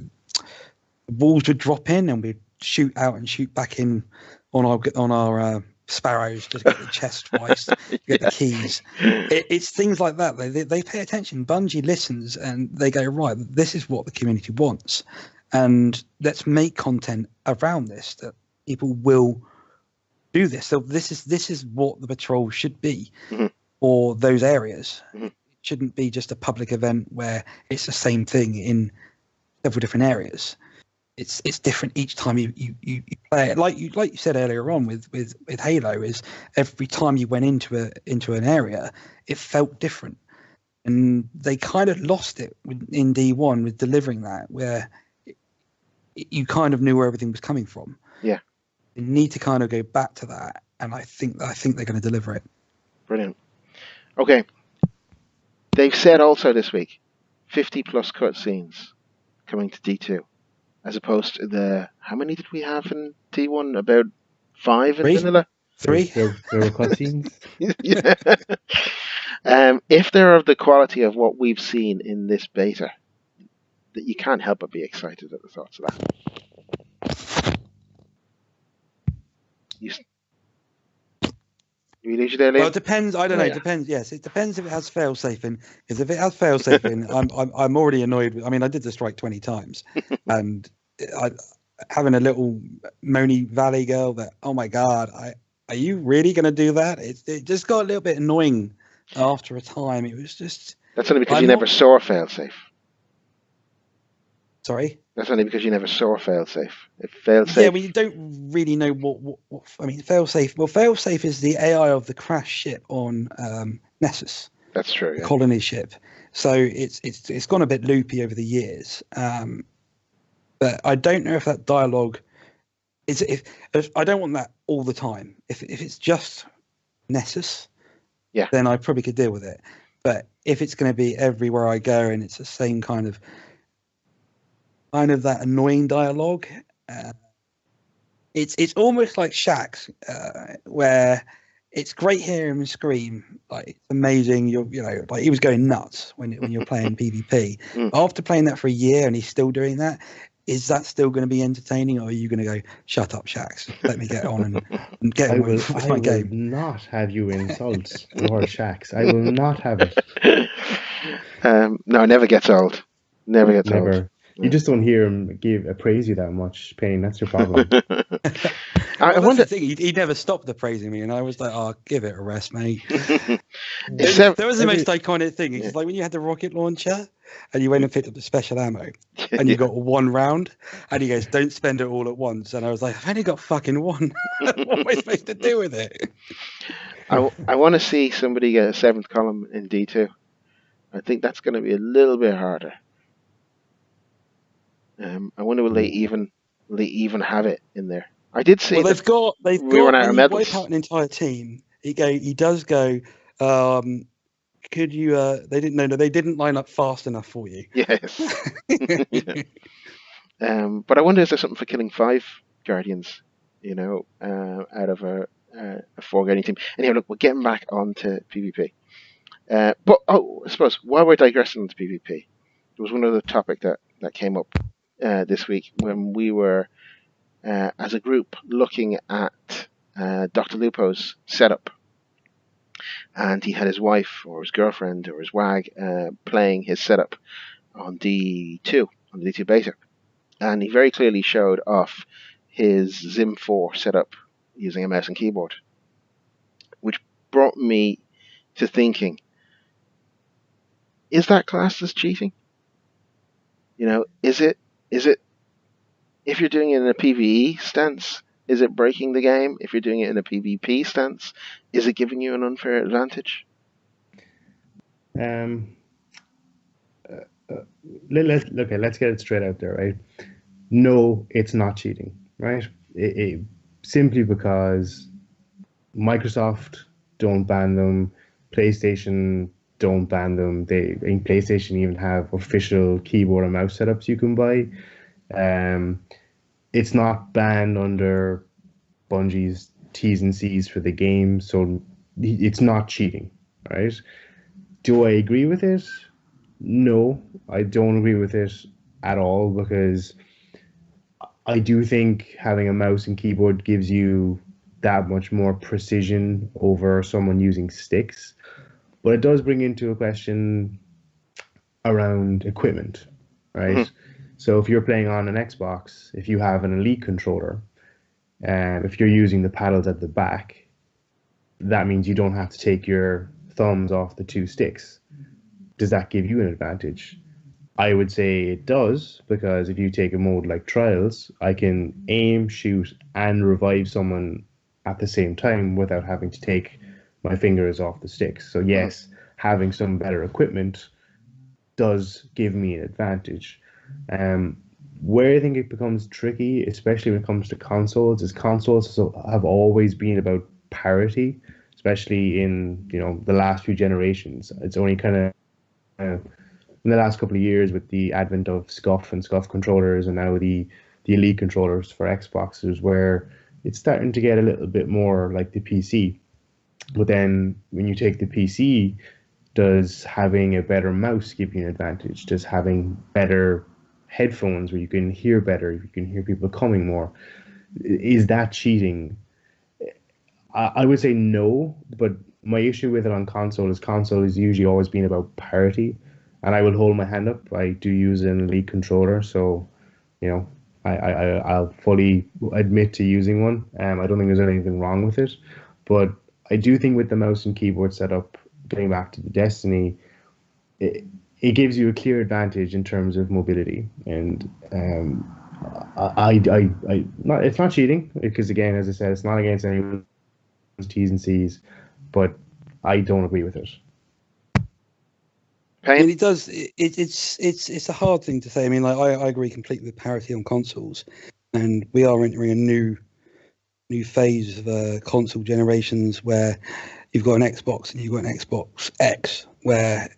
S2: wolves would drop in and we'd shoot out and shoot back in on our sparrows to get the chest twice, to get the keys. It's things like that. They pay attention. Bungie listens and they go, right, this is what the community wants, and let's make content around this that people will do this. So this is what the patrol should be for those areas. It shouldn't be just a public event where it's the same thing in several different areas. It's different each time you play it. Like you said earlier on with Halo, is every time you went into an area, it felt different, and they kind of lost it in D1 with delivering that, where you kind of knew where everything was coming from.
S1: Yeah,
S2: you need to kind of go back to that, and I think they're going to deliver it.
S1: Brilliant. Okay, they've said also this week 50 plus cutscenes coming to D2. As opposed to how many did we have in D1? About 5 in vanilla?
S2: 3?
S3: There were cutscenes.
S1: Yeah. If they're of the quality of what we've seen in this beta, that you can't help but be excited at the thoughts of that. You lose you there, Liam?
S2: Well, it depends. I don't know.
S1: Yeah.
S2: It depends. Yes, it depends if it has failsafe in. Because if it has failsafe in, I'm already annoyed. I mean, I did the strike 20 times, and having a little Moni Valley girl that, oh my god, are you really going to do that? It just got a little bit annoying after a time. It was just.
S1: That's only because you never saw failsafe.
S2: Sorry.
S1: That's only because you never saw failsafe. If failsafe.
S2: Yeah, well, you don't really know what I mean, failsafe. Well, failsafe is the AI of the crash ship on Nessus.
S1: That's true. Yeah.
S2: Colony ship. So it's gone a bit loopy over the years. But I don't know if that dialogue is. If I don't want that all the time. If it's just Nessus,
S1: yeah,
S2: then I probably could deal with it. But if it's going to be everywhere I go and it's the same kind of that annoying dialogue, it's almost like Shaxx, where it's great hearing him scream, like it's amazing. Like he was going nuts when you're playing PvP. After playing that for a year and he's still doing that, is that still going to be entertaining, or are you going to go, shut up, Shaxx, let me get on and get on with my game?
S3: I will not have you insult Lord Shaxx. I will not have it.
S1: No, it never gets old. Never gets old.
S3: You just don't hear him praise you that much, Payne. That's your problem.
S2: I wonder. The thing, he never stopped praising me, and I was like, "Oh, give it a rest, mate." There was the most iconic thing. It's like when you had the rocket launcher, and you went and picked up the special ammo, and you got one round, and he goes, "Don't spend it all at once." And I was like, "I've only got fucking one. What am I supposed to do with it?"
S1: I want to see somebody get a 7th column in D2. I think that's going to be a little bit harder. I wonder will they even have it in there. I did see.
S2: Well, they've got
S1: out of medals.
S2: Wipe out an entire team. He does go. Could you? They didn't line up fast enough for you.
S1: Yes. But I wonder is there something for killing 5 Guardians? Out of a 4 Guardian team. Anyway, look, we're getting back onto PvP. But I suppose while we're digressing into PvP, there was one other topic that came up this week when we were, as a group, looking at Dr. Lupo's setup. And he had his wife or his girlfriend or his wag playing his setup on D2, on the D2 beta. And he very clearly showed off his Zim 4 setup using a mouse and keyboard, which brought me to thinking, is that classed as cheating? You know, is it, if you're doing it in a PvE stance, is it breaking the game? If you're doing it in a PvP stance, is it giving you an unfair advantage?
S3: Let's get it straight out there, right? No, it's not cheating, right? Simply because Microsoft don't ban them, PlayStation don't ban them. In PlayStation even have official keyboard and mouse setups you can buy. It's not banned under Bungie's T's and C's for the game, so it's not cheating, right? Do I agree with it? No, I don't agree with it at all, because I do think having a mouse and keyboard gives you that much more precision over someone using sticks. But it does bring into a question around equipment, right? Mm-hmm. So if you're playing on an Xbox, if you have an Elite controller, if you're using the paddles at the back, that means you don't have to take your thumbs off the two sticks. Does that give you an advantage? I would say it does, because if you take a mode like Trials, I can aim, shoot, and revive someone at the same time without having to take my fingers off the sticks. So yes, having some better equipment does give me an advantage. Where I think it becomes tricky, especially when it comes to consoles, is consoles have always been about parity, especially in the last few generations. It's only kind of in the last couple of years with the advent of SCUF and SCUF controllers, and now the Elite controllers for Xboxes, where it's starting to get a little bit more like the PC. But then when you take the PC, does having a better mouse give you an advantage? Does having better headphones where you can hear better, you can hear people coming more, is that cheating? I would say no, but my issue with it on console is usually always been about parity, and I will hold my hand up. I do use an Elite controller, so I'll fully admit to using one. I don't think there's anything wrong with it, but I do think with the mouse and keyboard setup, getting back to the Destiny, it gives you a clear advantage in terms of mobility, and it's not cheating, because again, as I said, it's not against anyone's T's and C's, but I don't agree with it.
S2: And it does. It's a hard thing to say. I mean, like I agree completely with parity on consoles, and we are entering a new phase of console generations where you've got an Xbox and you've got an Xbox X, where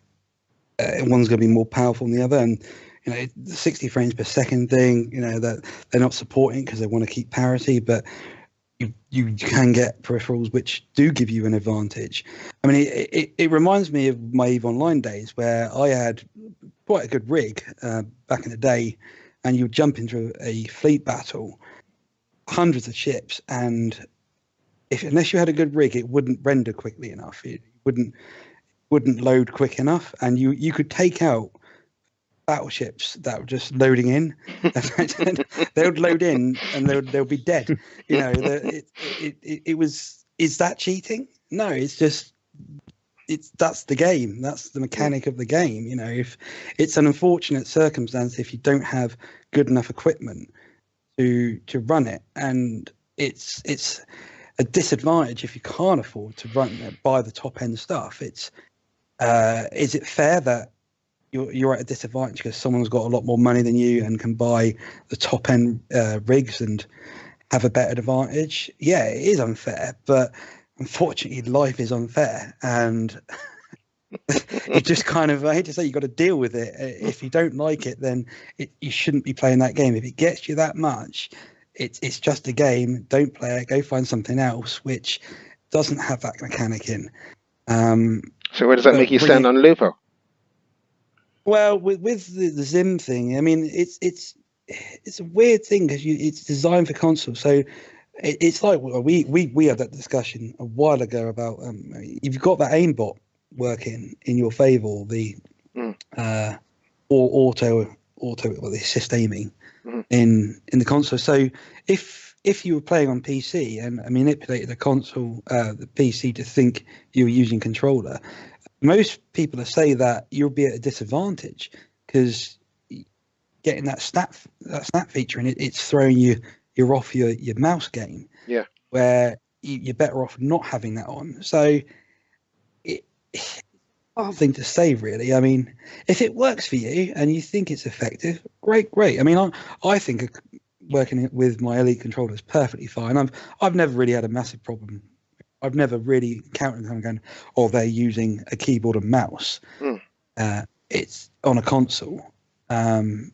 S2: one's going to be more powerful than the other, and the 60 frames per second thing, that they're not supporting because they want to keep parity, but you can get peripherals which do give you an advantage. I mean, it reminds me of my EVE Online days, where I had quite a good rig back in the day, and you would jump into a fleet battle, hundreds of ships, and unless you had a good rig, it wouldn't render quickly enough. It wouldn't load quick enough, and you could take out battleships that were just loading in. They would load in and they'll be dead. It was. Is that cheating? No, that's the game. That's the mechanic of the game. If it's an unfortunate circumstance if you don't have good enough equipment to run it, and it's a disadvantage if you can't afford to buy the top end stuff. Is it fair that you're at a disadvantage because someone's got a lot more money than you and can buy the top end rigs and have a better advantage? Yeah, it is unfair, but unfortunately life is unfair, and you just kind of, I hate to say, you got to deal with it. If you don't like it, then you shouldn't be playing that game. If it gets you that much, it's just a game. Don't play it. Go find something else which doesn't have that mechanic in.
S1: So where does that make you stand on Lupo?
S2: Well, with the Zim thing, I mean, it's a weird thing because it's designed for consoles. So it's like we had that discussion a while ago about if you've got that aimbot working in your favour, the or auto the assist aiming in the console. So if you were playing on PC and manipulated the console, the PC to think you were using controller, most people say that you'll be at a disadvantage because getting that snap feature and it's throwing you're off your mouse game.
S1: Yeah.
S2: Where you're better off not having that on. So it's hard thing to say, really. I mean, if it works for you and you think it's effective, great. I mean, I think working with my Elite controller is perfectly fine. I've never really had a massive problem. I've never really encountered them going, oh, they're using a keyboard and mouse. It's on a console. I've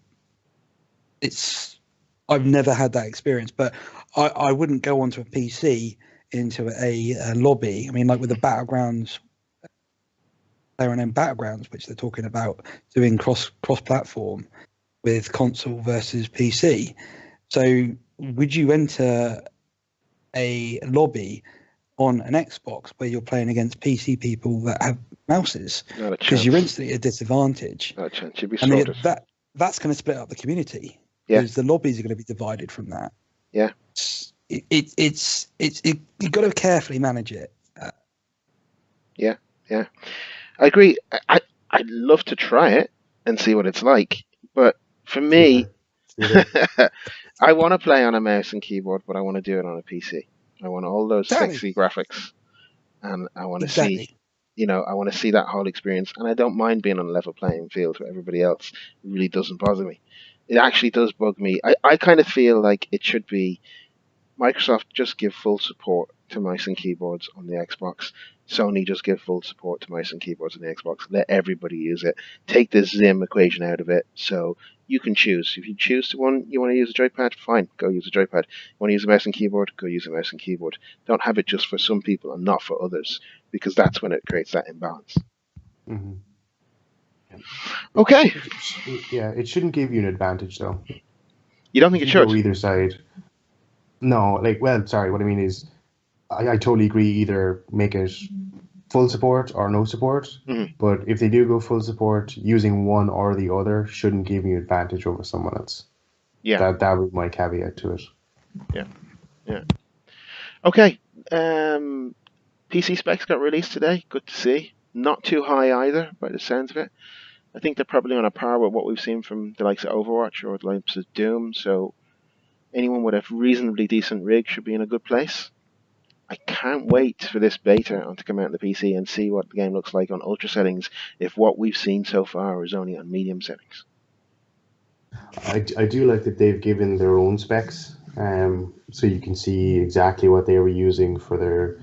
S2: never had that experience, but I wouldn't go onto a PC into a lobby. I mean, like with the Battlegrounds, player and Battlegrounds, which they're talking about doing cross-platform with console versus PC. So would you enter a lobby on an Xbox where you're playing against PC people that have mouses? Because you're instantly at a disadvantage.
S1: Not a chance. You'd be slaughtered.
S2: That's going to split up the community.
S1: Yeah.
S2: Because the lobbies are going to be divided from that.
S1: Yeah.
S2: It's you've got to carefully manage it.
S1: Yeah. I agree. I'd love to try it and see what it's like, but for me, I want to play on a mouse and keyboard, but I want to do it on a PC. I want all those sexy graphics, and I want to see, I want to see that whole experience. And I don't mind being on a level playing field with everybody else. It really doesn't bother me. It actually does bug me. I kind of feel like it should be Microsoft just give full support to mice and keyboards on the Xbox. Sony just give full support to mice and keyboards on the Xbox. Let everybody use it. Take the Zim equation out of it, so you can choose. If you choose you want to use a joypad, fine, go use a joypad. You want to use a mouse and keyboard, go use a mouse and keyboard. Don't have it just for some people and not for others, because that's when it creates that imbalance.
S3: Mm-hmm.
S1: Okay.
S3: Yeah, it shouldn't give you an advantage, though.
S1: You don't think it should?
S3: Go either side. No, what I mean is, I totally agree, either make it full support or no support, but if they do go full support, using one or the other shouldn't give you advantage over someone else.
S1: Yeah.
S3: That would be my caveat to it.
S1: Yeah. Okay. PC specs got released today. Good to see. Not too high either, by the sounds of it. I think they're probably on a par with what we've seen from the likes of Overwatch or the likes of Doom, so anyone with a reasonably decent rig should be in a good place. I can't wait for this beta to come out on the PC and see what the game looks like on ultra settings if what we've seen so far is only on medium settings.
S3: I do like that they've given their own specs, so you can see exactly what they were using for their,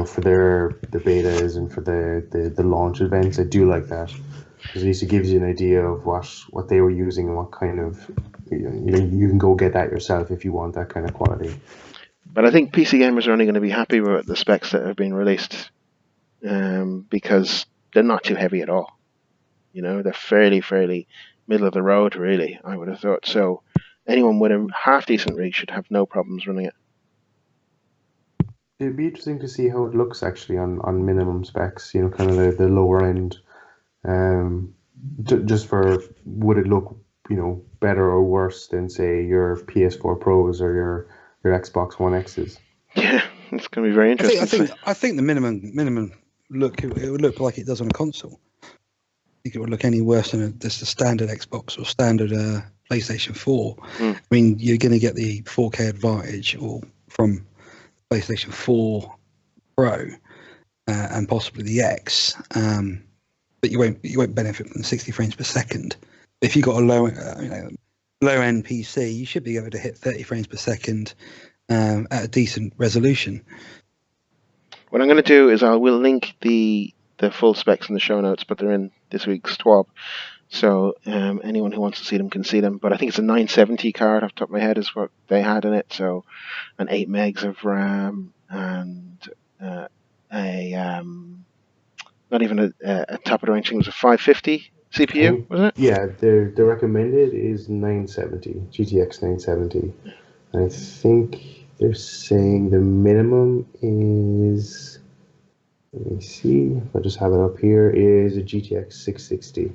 S3: for the betas and for the launch events. I do like that, because at least it gives you an idea of what they were using and what kind of, you can go get that yourself if you want that kind of quality.
S1: But I think PC gamers are only going to be happy with the specs that have been released, because they're not too heavy at all. They're fairly middle of the road, really, I would have thought. So anyone with a half-decent rig should have no problems running it.
S3: It'd be interesting to see how it looks, actually, on minimum specs, kind of the lower end. Just for, would it look, better or worse than, say, your PS4 Pros or your Xbox One X's?
S1: Yeah, it's going to be very interesting.
S2: I think the minimum look, it would look like it does on a console. I think it would look any worse than just a standard Xbox or standard PlayStation 4. I mean, you're going to get the 4K advantage from PlayStation 4 Pro and possibly the X, but you won't benefit from the 60 frames per second. If you've got a low end PC, you should be able to hit 30 frames per second at a decent resolution.
S1: What I'm going to do is I will link the full specs in the show notes, but they're in this week's TWAB. So anyone who wants to see them can see them. But I think it's a 970 card off the top of my head is what they had in it. So an 8 megs of RAM and not even a top of the range thing. It was a 550 CPU, wasn't it?
S3: Yeah, the recommended is 970, GTX 970. I think They're saying the minimum is, let me see, I'll just have it up here, is a GTX 660.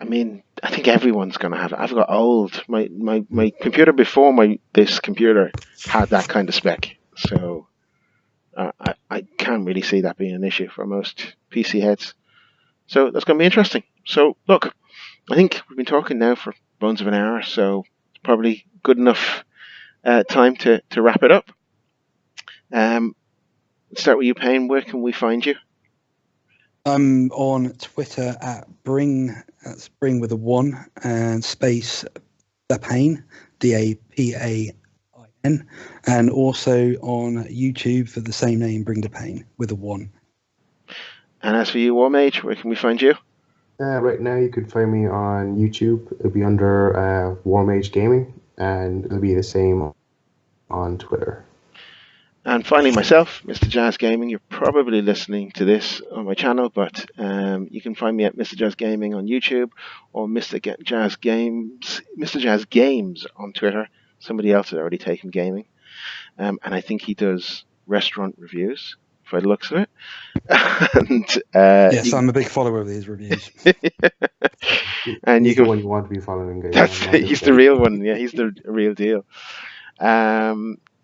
S1: I mean, I think everyone's going to have it. I've got old. My computer before this computer had that kind of spec. So I can't really see that being an issue for most PC heads. So that's going to be interesting. So look, I think we've been talking now for bones of an hour, so it's probably good enough time to wrap it up. Let's start with you, Payne. Where can we find you?
S2: I'm on Twitter at Bring, that's Bring with a 1 and space Dapane, Dapain, and also on YouTube for the same name, Bring Dapane with a 1.
S1: And as for you, Warmage, where can we find you?
S3: Right now you could find me on YouTube. It'll be under Warmage Gaming, and it'll be the same on Twitter.
S1: And finally, myself, Mr. Jazz Gaming. You're probably listening to this on my channel, but you can find me at Mr. Jazz Gaming on YouTube or Mr. Jazz Games on Twitter. Somebody else has already taken gaming, and I think he does restaurant reviews, by the looks of it. And
S2: yes, I'm a big follower of these reviews.
S1: And
S3: he's the one you want to be following.
S1: He's the real one. Yeah, he's the real deal.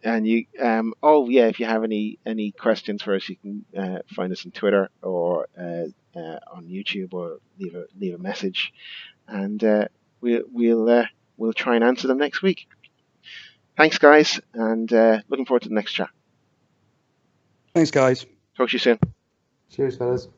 S1: And you, if you have any questions for us, you can find us on Twitter or on YouTube, or leave a message, and we'll try and answer them next week. Thanks, guys, and looking forward to the next chat.
S2: Thanks, guys.
S1: Talk to you soon.
S3: Cheers, fellas.